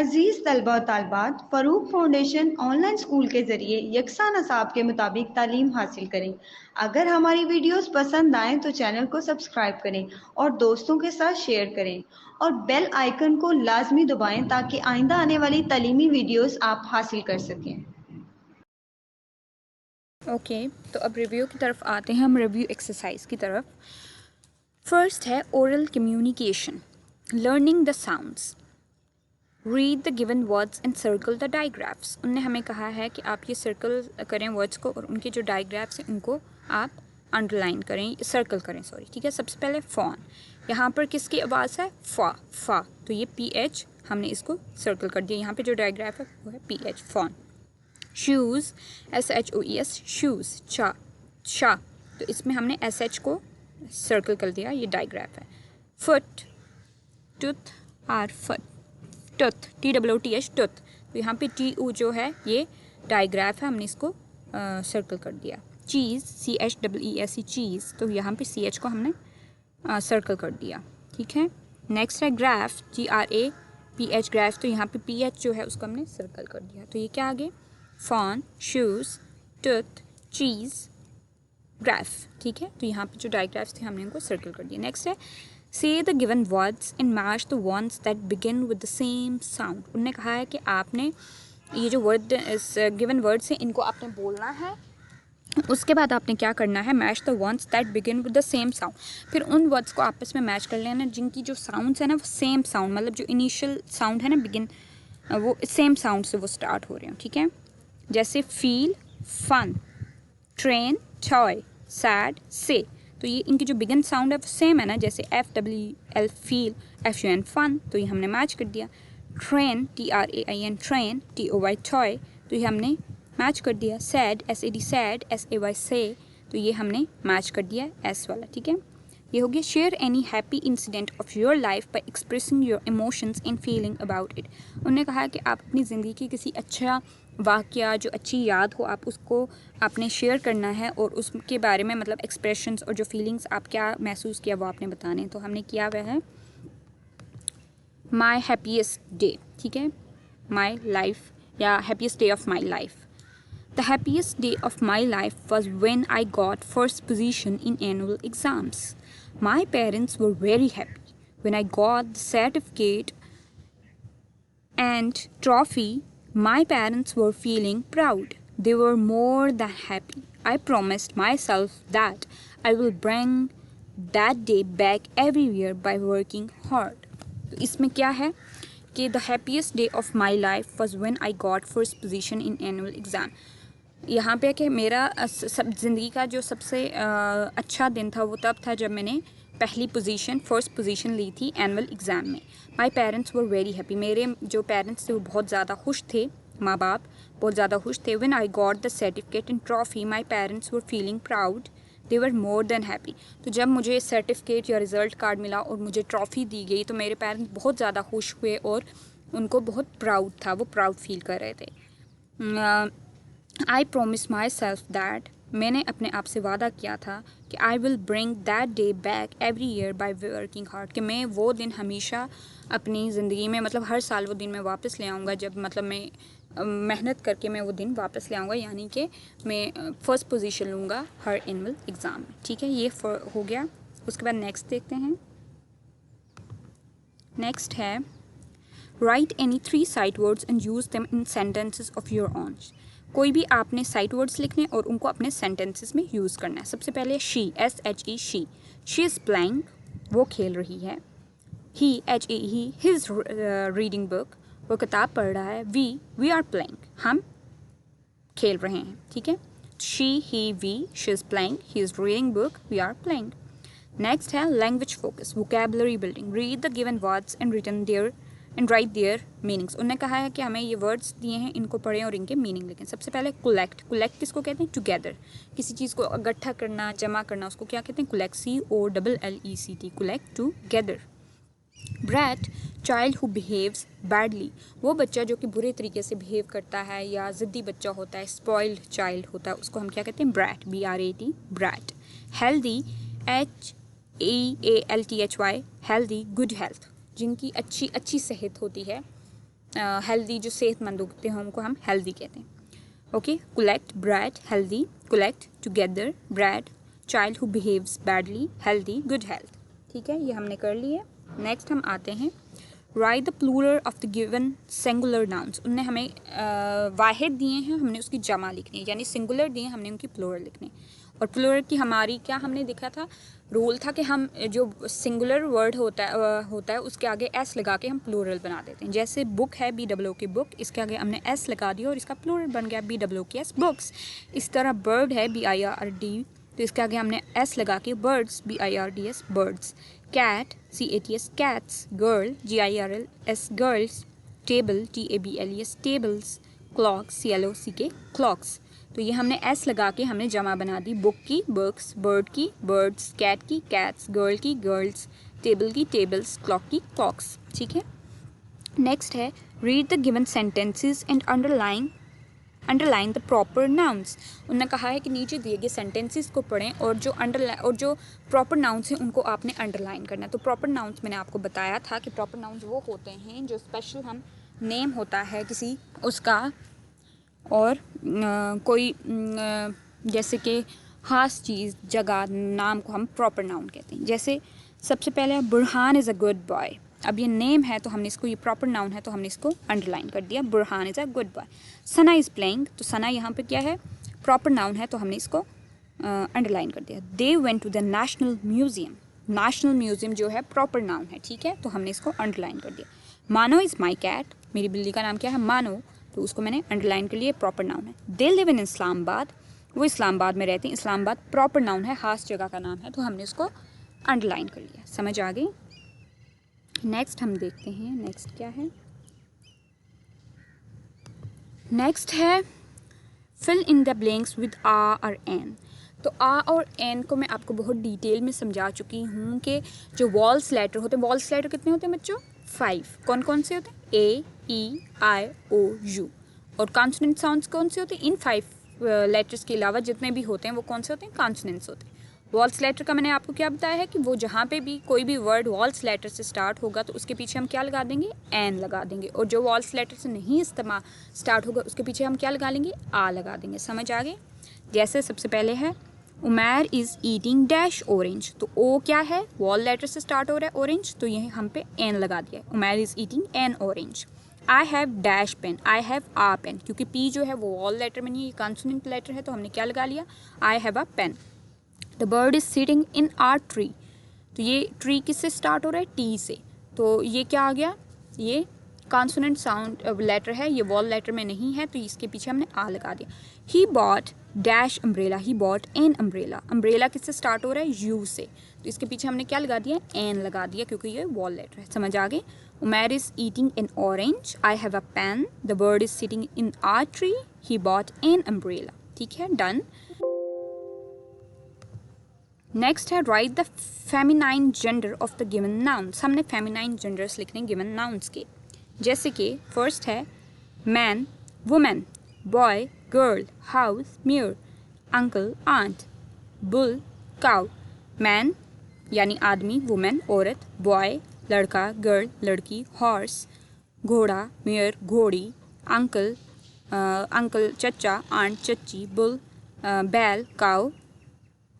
अजीज़ तलबा और तालबात, Farooq foundation online school के ज़रिए यकसा नसाब के मुताबिक तालीम हासिल करें। अगर हमारी वीडियोस पसंद आएँ तो चैनल को सब्सक्राइब करें और दोस्तों के साथ शेयर करें और बेल आइकन को लाजमी दबाएं ताकि आइंदा आने वाली तालीमी वीडियोस आप हासिल कर सकें। ओके, तो अब रिव्यू की तरफ आते हैं हम, रिव्यू एक्सरसाइज की तरफ। फर्स्ट है oral communication, learning the sounds, read the given words and circle the digraphs. उनने हमें कहा है कि आप ये सर्कल करें वर्ड्स को और उनके जो डायग्राफ्स हैं उनको आप अंडरलाइन करें, सर्कल करें, सॉरी, ठीक है। सबसे पहले फ़ॉन, यहाँ पर किसकी आवाज़ है? फा, तो ये PH हमने इसको सर्कल कर दिया। यहाँ पे जो डायग्राफ है वो है PH, फ़ॉन। शूज़, SHOES, शूज़, शा, तो इसमें हमने SH को सर्कल कर दिया, ये डायग्राफ है। Foot, tooth, foot, tooth, TOOTH, tooth, तो यहाँ पे TU जो है ये डायग्राफ है, हमने इसको सर्कल कर दिया। चीज़, CHEESE, चीज़, तो यहाँ पे CH को हमने सर्कल कर दिया, ठीक है। नेक्स्ट है ग्राफ, GRAPH, ग्राफ, तो यहाँ पे PH जो है उसको हमने सर्कल कर दिया। तो ये क्या आ गए? फ़ॉन, शूज़, टूथ, चीज़, ग्राफ, ठीक है। तो यहाँ पे जो डायग्राफ्स थे हमने इनको सर्कल कर दिया। नेक्स्ट है say the given words and match the ones that begin with the same sound। उन्होंने कहा है कि आपने ये जो वर्ड गिवन वर्ड्स हैं इनको आपने बोलना है, उसके बाद आपने क्या करना है? Match the ones that begin with the same sound. फिर उन वर्ड्स को आपस में मैच कर लेना जिनकी जो साउंड्स है ना वो सेम साउंड, मतलब जो इनिशियल साउंड है ना बिगिन, वो सेम साउंड से वो स्टार्ट हो रहे हैं, ठीक है। जैसे feel, fun, train, toy, sad, से, तो ये इनकी जो बिगिन साउंड है वो सेम है ना, जैसे FWL फील, FUN फन, तो ये हमने मैच कर दिया। Train, TRAIN train, TOY toy, तो ये हमने मैच कर दिया। सैड, SAD सैड, SAY से, तो ये हमने मैच कर दिया S वाला, ठीक है। ये हो गया share any happy incident of your life by expressing your emotions and feeling about it. उन्होंने कहा कि आप अपनी ज़िंदगी की किसी अच्छा वाक़या जो अच्छी याद हो आप उसको आपने शेयर करना है और उसके बारे में मतलब एक्सप्रेशंस और जो फीलिंग्स आप क्या महसूस किया वो आपने बताने। तो हमने किया हुआ है माई हैप्पीएस्ट डे, ठीक है, माई लाइफ या happiest day of my life. The happiest day of my life was when I got first position in annual exams. My parents were very happy when I got the certificate and trophy. My parents were feeling proud. They were more than happy. I promised myself that I will bring that day back every year by working hard. तो इसमें क्या है कि the happiest day of my life was when I got first position in annual exam. यहाँ पे कि मेरा सब ज़िंदगी का जो सबसे अच्छा दिन था वो तब था जब मैंने पहली पोजीशन, फर्स्ट पोजीशन ली थी एनुअल एग्ज़ाम में। My parents were very happy, मेरे जो पेरेंट्स थे वो बहुत ज़्यादा खुश थे, माँ बाप बहुत ज़्यादा खुश थे। When I got the certificate and trophy my parents were feeling proud, they were more than happy. तो जब मुझे सर्टिफिकेट या रिज़ल्ट कार्ड मिला और मुझे ट्रॉफ़ी दी गई तो मेरे पेरेंट्स बहुत ज़्यादा खुश हुए और उनको बहुत प्राउड था, वो प्राउड फील कर रहे थे। I promise my self that, मैंने अपने आप से वादा किया था कि I will bring that day back every year by working hard, कि मैं वो दिन हमेशा अपनी ज़िंदगी में मतलब हर साल वो दिन मैं वापस ले आऊँगा, जब मतलब मैं मेहनत करके मैं वो दिन वापस ले आऊँगा, यानी कि मैं फ़र्स्ट पोजीशन लूँगा हर एनुअल एग्ज़ाम में, ठीक है। ये हो गया। उसके बाद नेक्स्ट देखते हैं। नेक्स्ट है right any 3 sight words and use them in sentences of your own. कोई भी आपने साइट वर्ड्स लिखने और उनको अपने सेंटेंसेस में यूज़ करना है। सबसे पहले she, SHE she is playing, वो खेल रही है। ही, HE he is reading book, वो किताब पढ़ रहा है। वी आर प्लेइंग, हम खेल रहे हैं, ठीक है। She, he, we, she is playing, he is reading book, we are playing. Next है language focus, vocabulary building, read the given words and written their and write their meanings. उन्होंने कहा है कि हमें ये वर्ड्स दिए हैं, इनको पढ़ें और इनके मीनिंग लिखें। सबसे पहले कलेक्ट किसको कहते हैं? टुगेदर, किसी चीज़ को इकट्ठा करना, जमा करना, उसको क्या कहते हैं? Collect, COLLECT, collect, together. Brat, child who behaves badly, वो बच्चा जो कि बुरे तरीके से बिहेव करता है या ज़िद्दी बच्चा होता है, स्पॉइल्ड चाइल्ड होता है, उसको हम क्या कहते हैं? Brat, BRAT, brat. Healthy, HEALTHY, healthy, good health, जिनकी अच्छी सेहत होती है, हेल्दी जो सेहतमंद होते हैं उनको हम हेल्दी कहते हैं. Okay, collect bread healthy, collect together bread, child who behaves badly healthy, good health. ठीक है, ये हमने कर ली है. नेक्स्ट हम आते हैं write the plural of the given singular nouns. उनने हमें वाहिद दिए हैं, हमने उसकी जमा लिखनी है, यानी सिंगुलर दिए हमने उनकी प्लूरल लिखनी है. और प्लूरल की हमारी क्या हमने देखा था, रूल था कि हम जो सिंगुलर वर्ड होता है उसके आगे एस लगा के हम प्लूरल बना देते हैं. जैसे बुक है BOO की बुक, इसके आगे हमने एस लगा दिया और इसका प्लूरल बन गया BOO की एस बुक्स. इस तरह बर्ड है BIRD, तो इसके आगे हमने एस लगा के birds BIRDS birds. Cat CATS cats. Girl GIRLS girls. Table TABLES tables. Clock CLOCK clocks. तो ये हमने एस लगा के हमने जमा बना दी. बुक की बुक्स, बर्ड की बर्ड्स, कैट की कैट्स, गर्ल की गर्ल्स, टेबल की टेबल्स, क्लॉक की क्लॉक्स. ठीक है. नेक्स्ट है read the given sentences and underline the proper nouns. उन्होंने कहा है कि नीचे दिए गए सेंटेंसेस को पढ़ें और जो प्रॉपर नाउन्स हैं उनको आपने अंडरलाइन करना है. तो प्रॉपर नाउन्स मैंने आपको बताया था कि प्रॉपर नाउन्स वो होते हैं जो स्पेशल हम नेम होता है किसी उसका, और कोई जैसे कि ख़ास चीज़ जगह नाम को हम प्रॉपर नाउन कहते हैं. जैसे सबसे पहले Burhan is a good boy. अब ये नेम है तो हमने इसको, ये प्रॉपर नाउन है तो हमने इसको अंडरलाइन कर दिया. Burhan is a good boy. Sana is playing, तो सना यहाँ पे क्या है, प्रॉपर नाउन है तो हमने इसको अंडरलाइन कर दिया. They went to the national museum. National museum जो है प्रॉपर नाउन है, ठीक है, तो हमने इसको अंडरलाइन कर दिया. मानो इज़ माई कैट, मेरी बिल्ली का नाम क्या है मानो, तो उसको मैंने अंडरलाइन कर लिया, प्रॉपर नाउन है. दे लिव इन इस्लामाबाद, वो इस्लामाबाद में रहते हैं. इस्लामाबाद प्रॉपर नाउन है, खास जगह का नाम है, तो हमने उसको अंडरलाइन कर लिया. समझ आ गई. नेक्स्ट हम देखते हैं नेक्स्ट क्या है. नेक्स्ट है fill in the blanks with a और एन. तो आ और एन को मैं आपको बहुत डिटेल में समझा चुकी हूँ कि जो वॉल्स लेटर होते हैं, वॉल्स लेटर कितने होते हैं बच्चों, 5. कौन कौन से होते हैं, A E I O U. और कॉन्सोनेंट साउंड्स कौन से होते हैं, इन 5 लेटर्स के अलावा जितने भी होते हैं वो कौन से होते हैं, कॉन्सोनेंट्स होते हैं. वॉल्स लेटर का मैंने आपको क्या बताया है कि वो जहाँ पे भी कोई भी वर्ड वॉल्स लेटर से स्टार्ट होगा तो उसके पीछे हम क्या लगा देंगे, एन लगा देंगे. और जो वॉल्स लेटर से नहीं स्टार्ट होगा उसके पीछे हम क्या लगा लेंगे, आ लगा देंगे. समझ आ गए. जैसे सबसे पहले है Umair is eating dash orange. तो ओ क्या है, वॉल लेटर से स्टार्ट हो रहा है ऑरेंज, तो यही हम पे एन लगा दिया है. Umair is eating an orange. I have dash pen, I have a pen, क्योंकि पी जो है वो वॉल लेटर में नहीं है, ये कॉन्सोनेंट लेटर है, तो हमने क्या लगा लिया, I have a pen. The bird is sitting in our tree. तो ये ट्री किससे स्टार्ट हो रहा है, टी से, तो ये क्या आ गया, ये कॉन्सोनेंट साउंड लेटर है, ये वॉल लेटर में नहीं है, तो इसके पीछे हमने आ लगा दिया. He bought dash umbrella, he bought an umbrella. Umbrella किससे स्टार्ट हो रहा है, यू से, तो इसके पीछे हमने क्या लगा दिया, एन लगा दिया, क्योंकि ये वॉल लेटर है. समझ आ गई. Umair is eating an orange, I have a pen, the bird is sitting in our tree, he bought an umbrella. ठीक है, डन. नेक्स्ट है write the feminine gender of the given nouns. हमने feminine genders लिखने given nouns के. जैसे कि first है man women, boy girl, horse mare, uncle aunt, bull cow. Man यानी आदमी, वुमेन औरत, बॉय लड़का, गर्ल लड़की, हॉर्स घोड़ा, मिरर घोड़ी, अंकल चचा, आंट चच्ची, बुल बैल, काउ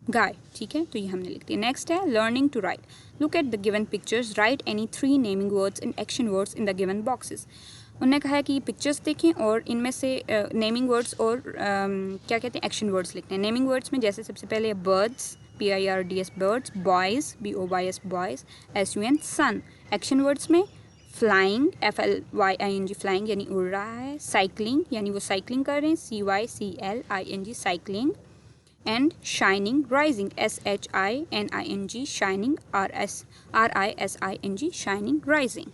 गाय. ठीक है, तो ये हमने लिख दिया. नेक्स्ट है learning to write. Look at the given pictures, write any 3 naming words and action words in the given boxes. उन्होंने कहा है कि ये पिक्चर्स देखें और इनमें से नेमिंग वर्ड्स और क्या कहते हैं, एक्शन वर्ड्स लिखते हैं. नेमिंग वर्ड्स में जैसे सबसे पहले birds BIRDS birds, boys BOYS boys, SUN सन. एक्शन वर्ड्स में फ्लाइंग FLYING फ्लाइंग यानी उड़ रहा है, साइकिलिंग यानी वो साइकिलिंग कर रहे हैं, CYCLING cycling, and shining rising SHINING shining, RISING shining rising.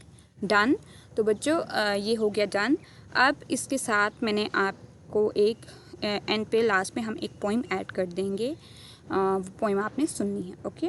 Done. तो बच्चों ये हो गया डन. अब इसके साथ मैंने आपको एक एंड पे लास्ट में हम एक पोइम ऐड कर देंगे, वो पोइम आपने सुननी है. ओके.